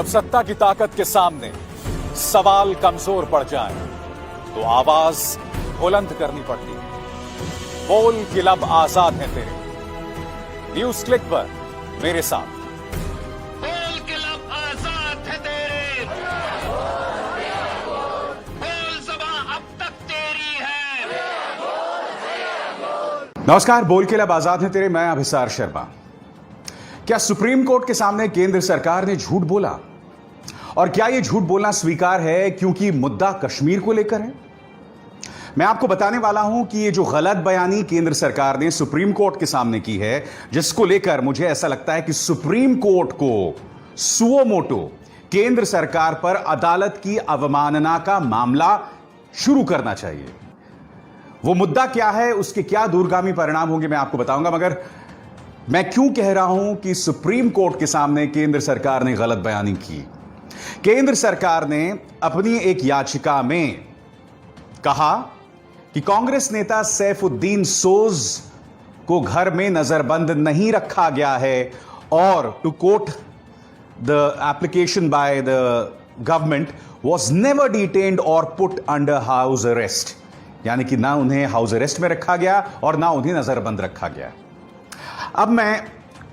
जब सत्ता की ताकत के सामने सवाल कमजोर पड़ जाए तो आवाज बुलंद करनी पड़ती है। बोल कि लब आजाद है तेरे। न्यूज क्लिक पर मेरे साथ। बोल के लब आजाद है तेरे, बोल ज़बां अब तक तेरी है। नमस्कार, बोल के लब आजाद है तेरे। मैं अभिसार शर्मा। क्या सुप्रीम कोर्ट के सामने केंद्र सरकार ने झूठ बोला? और क्या यह झूठ बोलना स्वीकार है क्योंकि मुद्दा कश्मीर को लेकर है? मैं आपको बताने वाला हूं कि ये जो गलत बयानी केंद्र सरकार ने सुप्रीम कोर्ट के सामने की है, जिसको लेकर मुझे ऐसा लगता है कि सुप्रीम कोर्ट को सुओ मोटो केंद्र सरकार पर अदालत की अवमानना का मामला शुरू करना चाहिए। वो मुद्दा क्या है, उसके क्या दूरगामी परिणाम होंगे, मैं आपको बताऊंगा। मगर मैं क्यों कह रहा हूं कि सुप्रीम कोर्ट के सामने केंद्र सरकार ने गलत बयानी की? केंद्र सरकार ने अपनी एक याचिका में कहा कि कांग्रेस नेता सैफुद्दीन सोज को घर में नजरबंद नहीं रखा गया है, और to quote the application by the government was never detained और पुट अंडर हाउस अरेस्ट। यानी कि ना उन्हें हाउस अरेस्ट में रखा गया और ना उन्हें नजरबंद रखा गया। अब मैं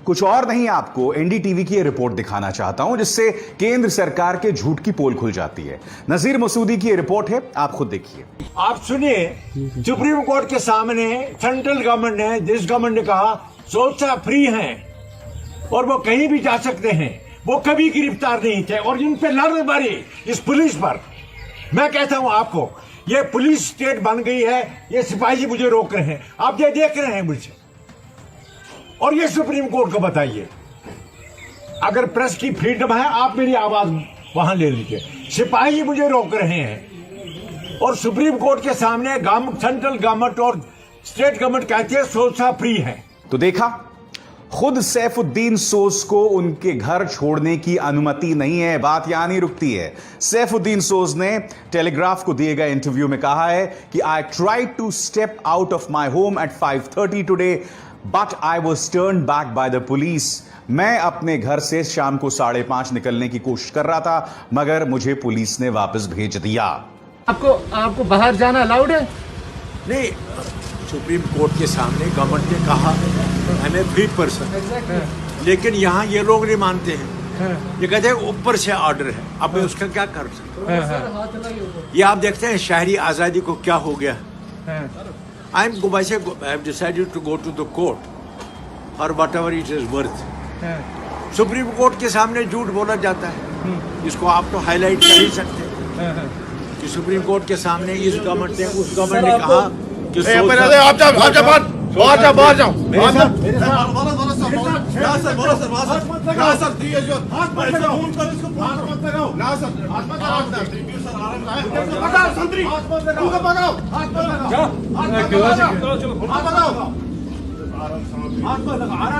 कुछ और नहीं, आपको एनडीटीवी की यह रिपोर्ट दिखाना चाहता हूं जिससे केंद्र सरकार के झूठ की पोल खुल जाती है। नजीर मसूदी की यह रिपोर्ट है, आप खुद देखिए। आप सुनिए, सुप्रीम कोर्ट के सामने सेंट्रल गवर्नमेंट ने, जिस गवर्नमेंट ने कहा सोचा फ्री हैं और वो कहीं भी जा सकते हैं, वो कभी गिरफ्तार नहीं थे, और इन पे नारेबाजी इस पुलिस पर। मैं कहता हूं आपको, ये पुलिस स्टेट बन गई है, ये सिपाही मुझे रोक रहे हैं, आप ये देख रहे हैं मुझे, और ये सुप्रीम कोर्ट को बताइए। अगर प्रेस की फ्रीडम है, आप मेरी आवाज वहां ले लीजिए। सिपाही मुझे रोक रहे हैं और सुप्रीम कोर्ट के सामने सेंट्रल गवर्नमेंट और स्टेट गवर्नमेंट कहती है सोचा फ्री है। तो देखा, खुद सैफुद्दीन सोज को उनके घर छोड़ने की अनुमति नहीं है। बात यहां नहीं रुकती है। सैफुद्दीन सोज ने टेलीग्राफ को दिए गए इंटरव्यू में कहा है कि I tried to step out of my home at 5:30 today but I was turn back by the police. मैं अपने घर से शाम को 5:30 निकलने की कोशिश कर रहा था, मगर मुझे पुलिस ने वापस भेज दिया। आपको बाहर जाना अलाउड है? नहीं, सुप्रीम कोर्ट के सामने गवर्नमेंट ने कहा आई एम फ्री पर्सन, लेकिन यहाँ ये लोग नहीं मानते हैं। ये कहते हैं ऊपर से ऑर्डर है, अब मैं उसका क्या कर सकता हूँ? ये आप देखते हैं शहरी आज़ादी को क्या हो गया। I have decided to go to the court for whatever it is worth. Supreme court के सामने झूठ बोला जाता है, इसको आप तो हाईलाइट कर ही सकते हैं कि सुप्रीम कोर्ट के सामने इस गवर्नमेंट ने, उस गवर्नमेंट ने कहा कि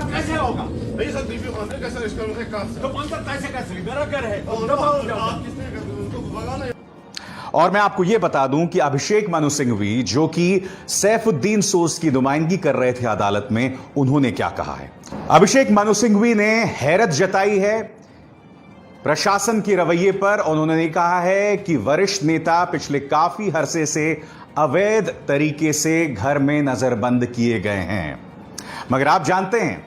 कैसे होगा? तो अंदर कैसे कैसे मेरा घर है। और मैं आपको यह बता दूं कि अभिषेक मनु सिंघवी, जो कि सैफुद्दीन सोज की नुमाइंदगी कर रहे थे अदालत में, उन्होंने क्या कहा है। अभिषेक मनु सिंघवी ने हैरत जताई है प्रशासन के रवैये पर। उन्होंने कहा है कि वरिष्ठ नेता पिछले काफी अरसे से अवैध तरीके से घर में नजरबंद किए गए हैं। मगर आप जानते हैं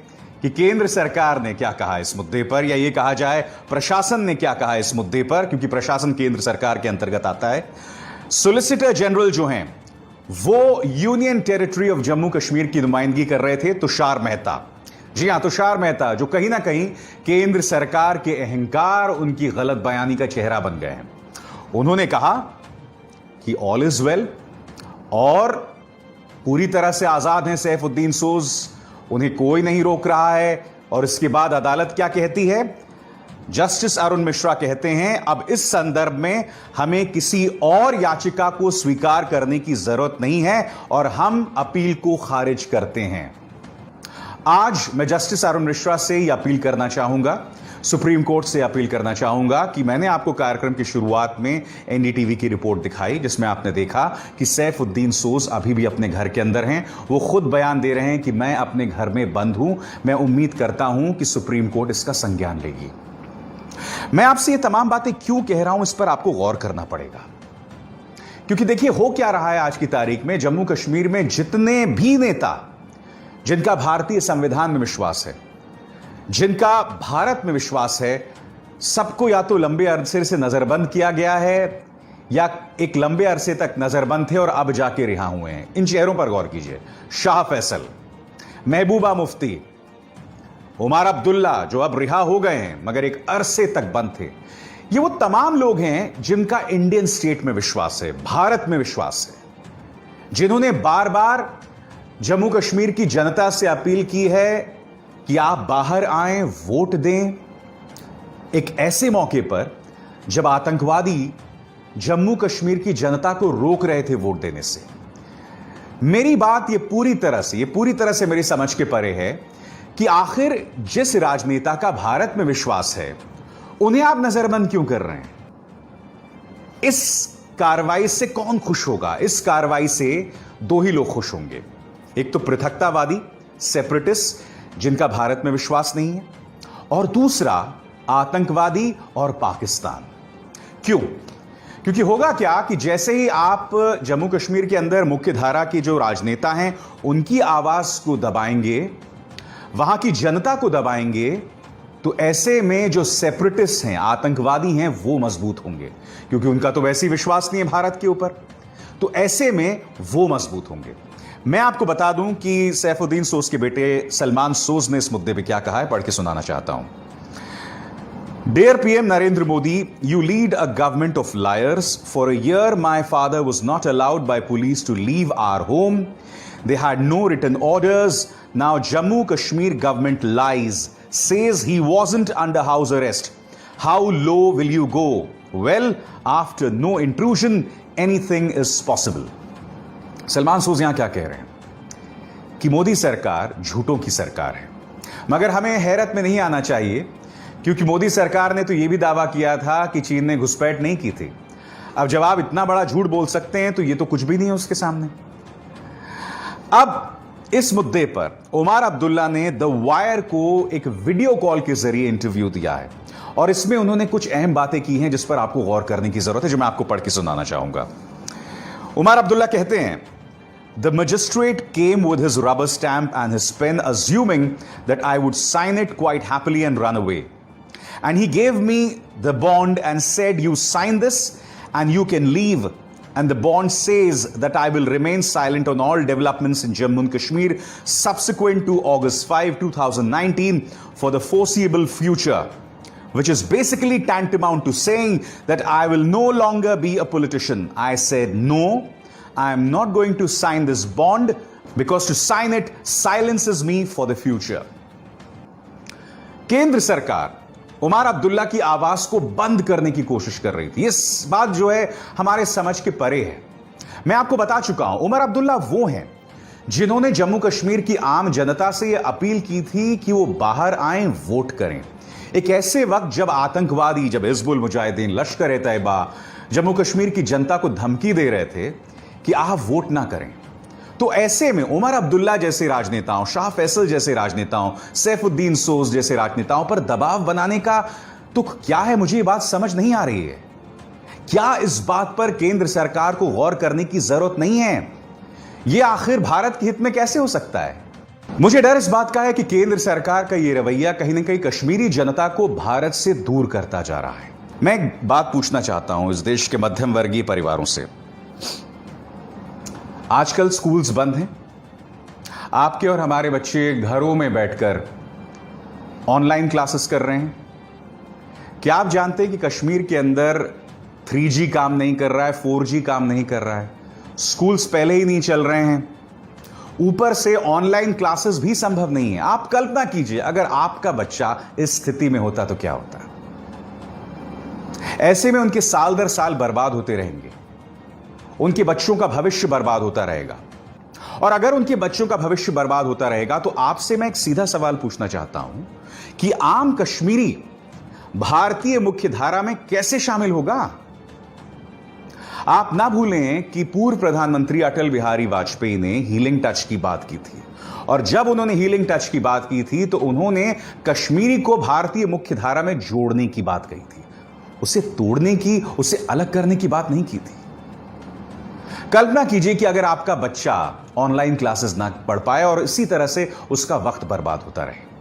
कि केंद्र सरकार ने क्या कहा इस मुद्दे पर, या ये कहा जाए प्रशासन ने क्या कहा इस मुद्दे पर, क्योंकि प्रशासन केंद्र सरकार के अंतर्गत आता है। सॉलिसिटर जनरल जो हैं, वो union territory of Jammu Kashmir की नुमाइंदगी कर रहे थे, तुषार मेहता। जी हां, तुषार मेहता, जो कहीं ना कहीं केंद्र सरकार के अहंकार, उनकी गलत बयानी का चेहरा बन गए हैं। उन्होंने कहा कि ऑल इज वेल और पूरी तरह से आजाद हैं सैफुद्दीन सोज, उन्हें कोई नहीं रोक रहा है। और इसके बाद अदालत क्या कहती है? जस्टिस अरुण मिश्रा कहते हैं, अब इस संदर्भ में हमें किसी और याचिका को स्वीकार करने की जरूरत नहीं है और हम अपील को खारिज करते हैं। आज मैं जस्टिस अरुण मिश्रा से यह अपील करना चाहूंगा, सुप्रीम कोर्ट से अपील करना चाहूंगा कि मैंने आपको कार्यक्रम की शुरुआत में एनडीटीवी की रिपोर्ट दिखाई, जिसमें आपने देखा कि सैफुद्दीन सोज अभी भी अपने घर के अंदर हैं। वो खुद बयान दे रहे हैं कि मैं अपने घर में बंद हूं। मैं उम्मीद करता हूं कि सुप्रीम कोर्ट इसका संज्ञान लेगी। मैं आपसे ये तमाम बातें क्यों कह रहा हूं, इस पर आपको गौर करना पड़ेगा। क्योंकि देखिए हो क्या रहा है आज की तारीख में, जम्मू कश्मीर में जितने भी नेता जिनका भारतीय संविधान में विश्वास है, जिनका भारत में विश्वास है, सबको या तो लंबे अरसे से नजरबंद किया गया है या एक लंबे अरसे तक नजरबंद थे और अब जाके रिहा हुए हैं। इन चेहरों पर गौर कीजिए। शाह फैसल, महबूबा मुफ्ती, उमर अब्दुल्ला जो अब रिहा हो गए हैं मगर एक अरसे तक बंद थे। ये वो तमाम लोग हैं जिनका इंडियन स्टेट में विश्वास है, भारत में विश्वास है, जिन्होंने बार बार जम्मू कश्मीर की जनता से अपील की है कि आप बाहर आएं, वोट दें। एक ऐसे मौके पर जब आतंकवादी जम्मू कश्मीर की जनता को रोक रहे थे वोट देने से। मेरी बात ये पूरी तरह से मेरी समझ के परे है कि आखिर जिस राजनेता का भारत में विश्वास है उन्हें आप नजरबंद क्यों कर रहे हैं? इस कार्रवाई से कौन खुश होगा? इस कार्रवाई से दो ही लोग खुश होंगे, एक तो पृथकतावादी सेपरेटिस्ट जिनका भारत में विश्वास नहीं है, और दूसरा आतंकवादी और पाकिस्तान। क्यों? क्योंकि होगा क्या कि जैसे ही आप जम्मू कश्मीर के अंदर मुख्य धारा के जो राजनेता हैं उनकी आवाज को दबाएंगे, वहां की जनता को दबाएंगे, तो ऐसे में जो सेपरेटिस्ट हैं, आतंकवादी हैं, वो मजबूत होंगे क्योंकि उनका तो वैसे ही विश्वास नहीं है भारत के ऊपर। तो ऐसे में वो मजबूत होंगे। मैं आपको बता दूं कि सैफुद्दीन सोज के बेटे सलमान सोज ने इस मुद्दे पे क्या कहा है, पढ़ के सुनाना चाहता हूं। Dear PM Narendra Modi, you lead a government of liars. For a year, my father was not allowed by police to leave our home. They had no written orders. Now Jammu Kashmir government lies, says he wasn't under house arrest. How low will you go? Well, after no intrusion, anything is possible. Salman सोज यहां क्या कह रहे हैं कि मोदी सरकार झूठों की सरकार है, मगर हमें हैरत में नहीं आना चाहिए क्योंकि मोदी सरकार ने तो यह भी दावा किया था कि चीन ने घुसपैठ नहीं की थी। अब जब आप इतना बड़ा झूठ बोल सकते हैं तो यह तो कुछ भी नहीं है उसके सामने। अब इस मुद्दे पर उमर अब्दुल्ला ने द वायर को एक वीडियो कॉल के जरिए इंटरव्यू दिया है और इसमें उन्होंने कुछ अहम बातें की हैं जिस पर आपको गौर करने की जरूरत है, जो मैं आपको पढ़ के सुनाना चाहूंगा। उमर अब्दुल्ला कहते हैं, The magistrate came with his rubber stamp and his pen, assuming that I would sign it quite happily and run away. And he gave me the bond and said, you sign this and you can leave. And the bond says that I will remain silent on all developments in Jammu and Kashmir subsequent to August 5, 2019 for the foreseeable future, which is basically tantamount to saying that I will no longer be a politician. I said, no, I am not going to sign this bond because to sign it silences me for the future. केंद्र सरकार उमर अब्दुल्ला की आवाज को बंद करने की कोशिश कर रही थी। इस बात जो है हमारे समझ के परे है। मैं आपको बता चुका हूं, उमर अब्दुल्ला वो हैं जिन्होंने जम्मू कश्मीर की आम जनता से यह अपील की थी कि वो बाहर आएं, वोट करें। एक ऐसे वक्त जब आतंकवादी, जब हिजबुल मुजाहिदीन, लश्कर-ए-तैयबा जम्मू कश्मीर की जनता को धमकी दे रहे थे कि आप वोट ना करें, तो ऐसे में उमर अब्दुल्ला जैसे राजनेताओं, शाह फैसल जैसे राजनेताओं, सैफुद्दीन सोज जैसे राजनेताओं पर दबाव बनाने का तुक क्या है, मुझे ये बात समझ नहीं आ रही है। क्या इस बात पर केंद्र सरकार को गौर करने की जरूरत नहीं है? यह आखिर भारत के हित में कैसे हो सकता है? मुझे डर इस बात का है कि केंद्र सरकार का यह रवैया कहीं ना कहीं कश्मीरी जनता को भारत से दूर करता जा रहा है। मैं एक बात पूछना चाहता हूं इस देश के मध्यम वर्गीय परिवारों से। आजकल स्कूल्स बंद हैं, आपके और हमारे बच्चे घरों में बैठकर ऑनलाइन क्लासेस कर रहे हैं। क्या आप जानते हैं कि कश्मीर के अंदर 3G काम नहीं कर रहा है, 4G काम नहीं कर रहा है, स्कूल्स पहले ही नहीं चल रहे हैं, ऊपर से ऑनलाइन क्लासेस भी संभव नहीं है। आप कल्पना कीजिए अगर आपका बच्चा इस स्थिति में होता तो क्या होता। ऐसे में उनके साल दर साल बर्बाद होते रहेंगे, उनके बच्चों का भविष्य बर्बाद होता रहेगा। और अगर उनके बच्चों का भविष्य बर्बाद होता रहेगा तो आपसे मैं एक सीधा सवाल पूछना चाहता हूं कि आम कश्मीरी भारतीय मुख्य धारा में कैसे शामिल होगा? आप ना भूलें कि पूर्व प्रधानमंत्री अटल बिहारी वाजपेयी ने हीलिंग टच की बात की थी, और जब उन्होंने हीलिंग टच की बात की थी तो उन्होंने कश्मीरी को भारतीय मुख्य धारा में जोड़ने की बात कही थी। उसे तोड़ने की, उसे अलग करने की बात नहीं की थी। कल्पना कीजिए कि अगर आपका बच्चा ऑनलाइन क्लासेस ना पढ़ पाए और इसी तरह से उसका वक्त बर्बाद होता रहे।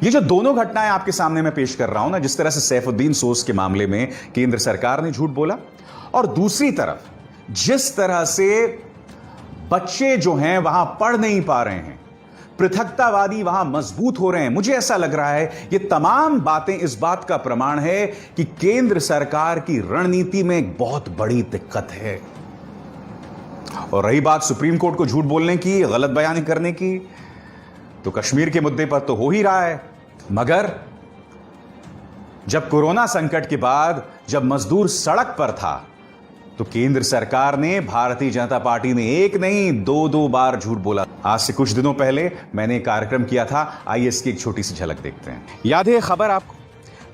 ये जो दोनों घटनाएं आपके सामने मैं पेश कर रहा हूं ना, जिस तरह से सैफुद्दीन सोज के मामले में केंद्र सरकार ने झूठ बोला, और दूसरी तरफ जिस तरह से बच्चे जो हैं वहां पढ़ नहीं पा रहे हैं, पृथकतावादी वहां मजबूत हो रहे हैं, मुझे ऐसा लग रहा है ये तमाम बातें इस बात का प्रमाण है कि केंद्र सरकार की रणनीति में एक बहुत बड़ी दिक्कत है। और रही बात सुप्रीम कोर्ट को झूठ बोलने की, गलत बयानी करने की, तो कश्मीर के मुद्दे पर तो हो ही रहा है। मगर जब कोरोना संकट के बाद जब मजदूर सड़क पर था, तो केंद्र सरकार ने, भारतीय जनता पार्टी ने एक नहीं दो बार झूठ बोला। आज से कुछ दिनों पहले मैंने एक कार्यक्रम किया था, आइए इसकी एक छोटी सी झलक देखते हैं। याद है खबर आपको,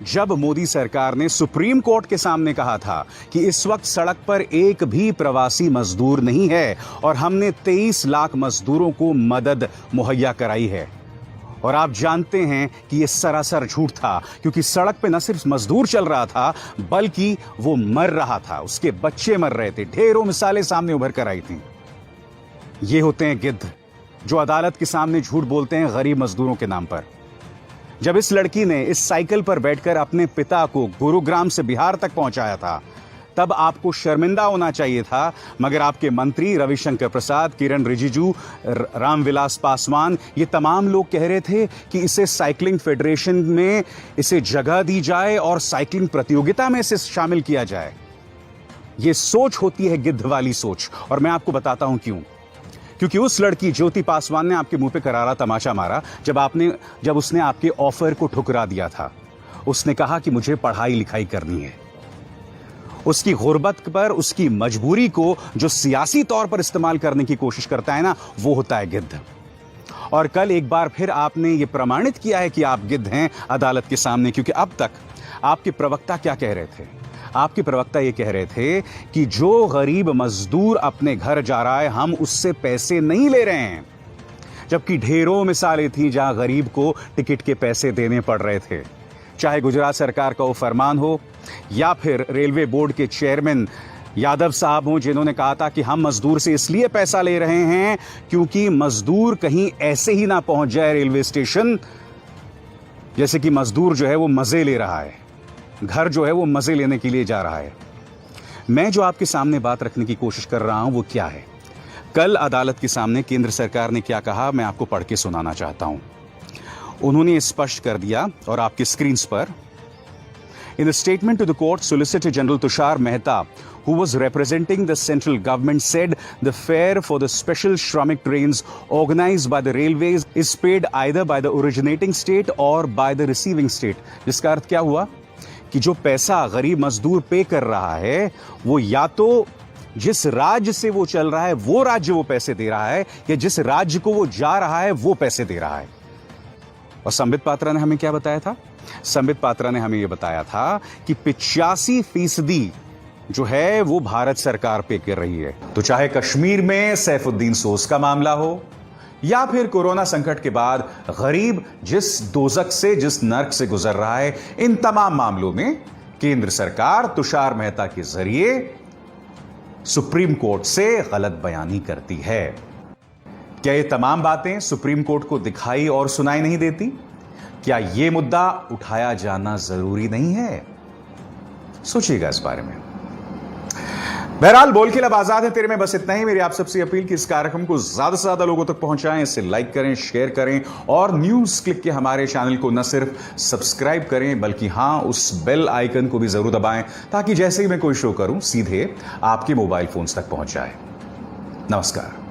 जब मोदी सरकार ने सुप्रीम कोर्ट के सामने कहा था कि इस वक्त सड़क पर एक भी प्रवासी मजदूर नहीं है और हमने 23 लाख मजदूरों को मदद मुहैया कराई है। और आप जानते हैं कि यह सरासर झूठ था, क्योंकि सड़क पे न सिर्फ मजदूर चल रहा था बल्कि वो मर रहा था, उसके बच्चे मर रहे थे। ढेरों मिसालें सामने उभर कर आई थी। ये होते हैं गिद्ध जो अदालत के सामने झूठ बोलते हैं गरीब मजदूरों के नाम पर। जब इस लड़की ने इस साइकिल पर बैठकर अपने पिता को गुरुग्राम से बिहार तक पहुंचाया था, तब आपको शर्मिंदा होना चाहिए था। मगर आपके मंत्री रविशंकर प्रसाद, किरण रिजिजू, रामविलास पासवान, ये तमाम लोग कह रहे थे कि इसे साइकिलिंग फेडरेशन में इसे जगह दी जाए और साइकिलिंग प्रतियोगिता में इसे शामिल किया जाए। ये सोच होती है गिद्ध वाली सोच, और मैं आपको बताता हूं क्यों। क्योंकि उस लड़की ज्योति पासवान ने आपके मुंह पे करारा तमाचा मारा जब उसने आपके ऑफर को ठुकरा दिया था। उसने कहा कि मुझे पढ़ाई लिखाई करनी है। उसकी गुर्बत पर, उसकी मजबूरी को जो सियासी तौर पर इस्तेमाल करने की कोशिश करता है ना, वो होता है गिद्ध। और कल एक बार फिर आपने ये प्रमाणित किया है कि आप गिद्ध हैं अदालत के सामने, क्योंकि अब तक आपके प्रवक्ता क्या कह रहे थे? आपके प्रवक्ता ये कह रहे थे कि जो गरीब मजदूर अपने घर जा रहा है, हम उससे पैसे नहीं ले रहे हैं। जबकि ढेरों मिसालें थी जहां गरीब को टिकट के पैसे देने पड़ रहे थे, चाहे गुजरात सरकार का वो फरमान हो या फिर रेलवे बोर्ड के चेयरमैन यादव साहब हों, जिन्होंने कहा था कि हम मजदूर से इसलिए पैसा ले रहे हैं क्योंकि मजदूर कहीं ऐसे ही ना पहुंच जाए रेलवे स्टेशन जैसे कि मजदूर जो है वो मजे ले रहा है, घर जो है वो मजे लेने के लिए जा रहा है। मैं जो आपके सामने बात रखने की कोशिश कर रहा हूं वो क्या है? कल अदालत के सामने केंद्र सरकार ने क्या कहा, मैं आपको पढ़ के सुनाना चाहता हूं। उन्होंने स्पष्ट कर दिया, और आपकी स्क्रीन पर, In the statement to the court, Solicitor General Tushar Mehta, who was representing the central government, said the fare for the special Shramik trains organized by the railways is paid either by the originating state or by the receiving state. जिसका अर्थ क्या हुआ कि जो पैसा गरीब मजदूर पे कर रहा है, वो या तो जिस राज्य से वो चल रहा है वो राज्य वो पैसे दे रहा है, या जिस राज्य को वो जा रहा है वो पैसे दे रहा है। और संबित पात्रा ने हमें क्या बताया था? संबित पात्रा ने हमें यह बताया था कि 85% जो है वो भारत सरकार पे कर रही है। तो चाहे कश्मीर में सैफुद्दीन सोज का मामला हो या फिर कोरोना संकट के बाद गरीब जिस दोजक से, जिस नर्क से गुजर रहा है, इन तमाम मामलों में केंद्र सरकार तुषार मेहता के जरिए सुप्रीम कोर्ट से गलत बयानी करती है। क्या ये तमाम बातें सुप्रीम कोर्ट को दिखाई और सुनाई नहीं देती? क्या यह मुद्दा उठाया जाना जरूरी नहीं है? सोचिएगा इस बारे में। बहरहाल, बोल के लब आजाद है तेरे में बस इतना ही। मेरी आप सबसे अपील कि इस कार्यक्रम को ज्यादा से ज्यादा लोगों तक पहुंचाएं, इसे लाइक करें, शेयर करें, और न्यूज क्लिक के हमारे चैनल को न सिर्फ सब्सक्राइब करें बल्कि हां, उस बेल आइकन को भी जरूर दबाएं, ताकि जैसे ही मैं कोई शो करूं सीधे आपके मोबाइल फोन्स तक पहुंच जाए। नमस्कार।